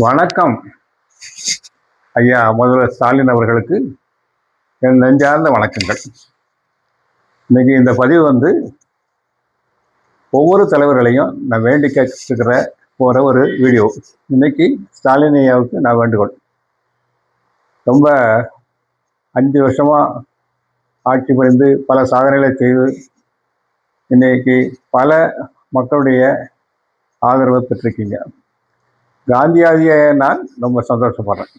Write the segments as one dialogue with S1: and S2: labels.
S1: வணக்கம் ஐயா முதல்வர் ஸ்டாலின் அவர்களுக்கு என் நெஞ்சார்ந்த வணக்கங்கள். இன்னைக்கு இந்த பதிவு ஒவ்வொரு தலைவர்களையும் நான் வேண்டி கேட்டுக்கிற போகிற ஒரு வீடியோ. இன்னைக்கு ஸ்டாலின் ஐயாவுக்கு நான் வேண்டுகோள். ரொம்ப 5 வருஷமாக ஆட்சி புரிந்து பல சாதனைகளை செய்து இன்னைக்கு பல மக்களுடைய ஆதரவை பெற்றிருக்கீங்க. காந்தியாதியை நான் ரொம்ப சந்தோஷப்படுறேன்.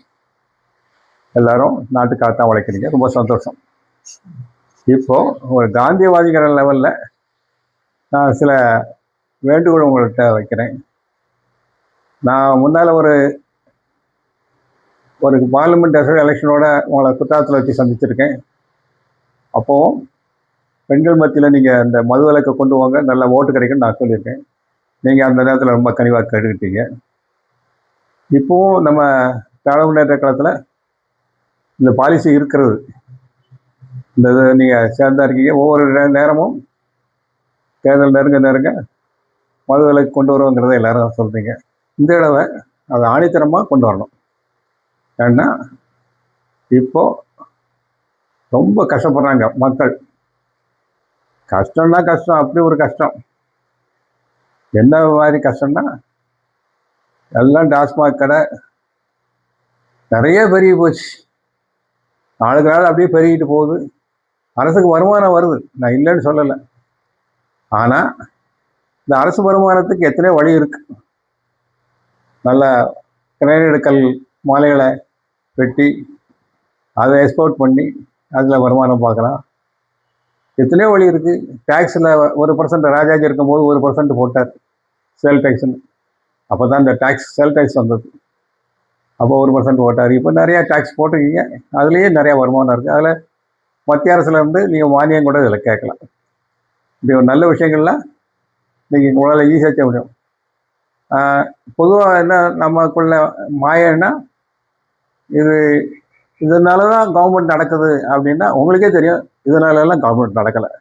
S1: எல்லாரும் நாட்டுக்காகத்தான் உழைக்கிறீங்க, ரொம்ப சந்தோஷம். இப்போ ஒரு காந்தியவாதிகிற லெவலில் நான் சில வேண்டுகோள் உங்கள்கிட்ட வைக்கிறேன். நான் முன்னால் ஒரு பார்லிமெண்ட் எலெக்ஷனோட உங்களை குற்றாலத்தில் வச்சு சந்திச்சிருக்கேன். அப்போவும் பெண்கள் மத்தியில் நீங்கள் இந்த மது விலக்கை கொண்டு வாங்க, நல்ல ஓட்டு கிடைக்குன்னு நான் சொல்லியிருக்கேன். நீங்கள் அந்த நேரத்தில் ரொம்ப கனிவாக கேட்டுக்கிட்டீங்க. இப்போவும் நம்ம திராவிட முன்னேற்ற காலத்தில் இந்த பாலிசி இருக்கிறது. இந்த இது நீங்கள் சேர்ந்தா இருக்கீங்க. ஒவ்வொரு நேரமும் தேர்தல் நெருங்க மது விலக்கு கொண்டு வருவோங்கிறத எல்லாரும் சொல்கிறீங்க. இந்த தடவை அதை ஆணித்தரமாக கொண்டு வரணும். ஏன்னா இப்போது ரொம்ப கஷ்டப்படுறாங்க மக்கள். கஷ்டம்னா கஷ்டம், அப்படி ஒரு கஷ்டம். என்ன மாதிரி கஷ்டம்னா, எல்லாம் டாஸ்மாக் கடை நிறைய பெருகி போச்சு. நாளுக்கு நாள் அப்படியே பெருகிட்டு போகுது. அரசுக்கு வருமானம் வருது, நான் இல்லைன்னு சொல்லலை. ஆனால் இந்த அரசு வருமானத்துக்கு எத்தனையோ வழி இருக்கு. நல்ல கிரைனடுக்கல் மாலைகளை வெட்டி அதை எக்ஸ்போர்ட் பண்ணி அதில் வருமானம் பார்க்கலாம். எத்தனையோ வழி இருக்குது. டேக்ஸில் 1% ராஜாஜி இருக்கும்போது 1% போட்டார் சேல் டேக்ஸ்ன்னு. அப்போ தான் இந்த சேல் டேக்ஸ் வந்தது. அப்போ 1% போட்டார். இப்போ நிறையா டேக்ஸ் போட்டிருக்கீங்க, அதுலேயே நிறையா வருமானம் இருக்குது. அதில் மத்திய அரசுலேருந்து நீங்கள் மானியம் கூட இதில் கேட்கலாம். இப்படி ஒரு நல்ல விஷயங்கள்லாம் நீங்கள் உங்களால் ஈஸியாக செய்ய முடியும். பொதுவாக என்ன நமக்குள்ள மாயன்னா, இதனால தான் கவர்மெண்ட் நடக்குது அப்படின்னா உங்களுக்கே தெரியும். இதனாலலாம் கவர்மெண்ட் நடக்கலை.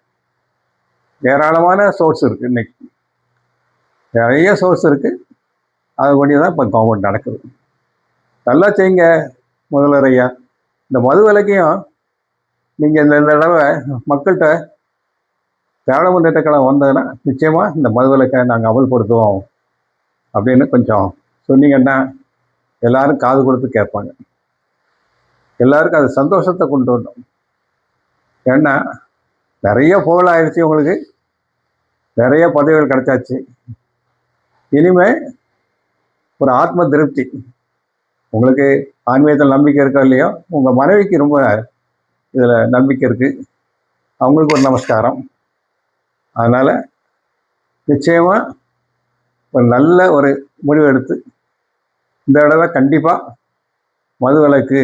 S1: ஏராளமான சோர்ஸ் இருக்குது. இன்னைக்கு நிறைய சோர்ஸ் இருக்குது. அது பண்ணி தான் இப்போ கவர்மெண்ட் நடக்குது. நல்லா செய்யுங்க முதல்வர் ஐயா. இந்த மது விலக்கையும் நீங்கள் இந்த தடவை மக்கள்கிட்ட திராவிட முன்னேற்ற கழகம் வந்ததுன்னா நிச்சயமாக இந்த மது விலக்கை நாங்கள் அமல்படுத்துவோம் அப்படின்னு கொஞ்சம் சொன்னீங்கன்னா எல்லாரும் காது கொடுத்து கேட்பாங்க. எல்லாருக்கும் அது சந்தோஷத்தை கொண்டு வரணும். ஏன்னா நிறைய புகழ் ஆயிடுச்சு, உங்களுக்கு நிறைய பதவிகள் கிடைச்சாச்சு. இனிமே ஒரு ஆத்ம திருப்தி. உங்களுக்கு ஆன்மீகத்தில் நம்பிக்கை இருக்கோ இல்லையோ, உங்கள் மனைவிக்கு ரொம்ப இதில் நம்பிக்கை இருக்குது. அவங்களுக்கு ஒரு நமஸ்காரம். அதனால் நிச்சயமாக ஒரு நல்ல ஒரு முடிவு எடுத்து இந்த தடவை கண்டிப்பாக மது விலக்கு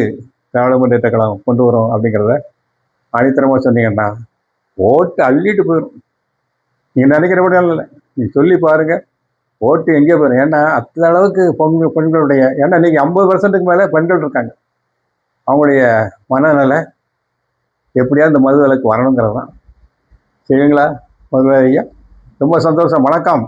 S1: திராவிட முன்னேற்ற கழகம் கொண்டு வரும் அப்படிங்கிறத அடித்தரமாக சொன்னீங்கன்னா ஓட்டு அள்ளிட்டு போயிடும். நீங்கள் நினைக்கிறபடி இல்லை, நீங்கள் சொல்லி பாருங்கள், ஓட்டு எங்கே போயிடும். ஏன்னா அந்த அளவுக்கு பெண்களுடைய, ஏன்னா இன்றைக்கி 50% மேலே பெண்கள் இருக்காங்க. அவங்களுடைய மனநிலை எப்படியா இந்த மது விலக்கு வரணுங்கிறது தான். சரிங்களா முதல்ல ஐயா? ரொம்ப சந்தோஷம். வணக்கம்.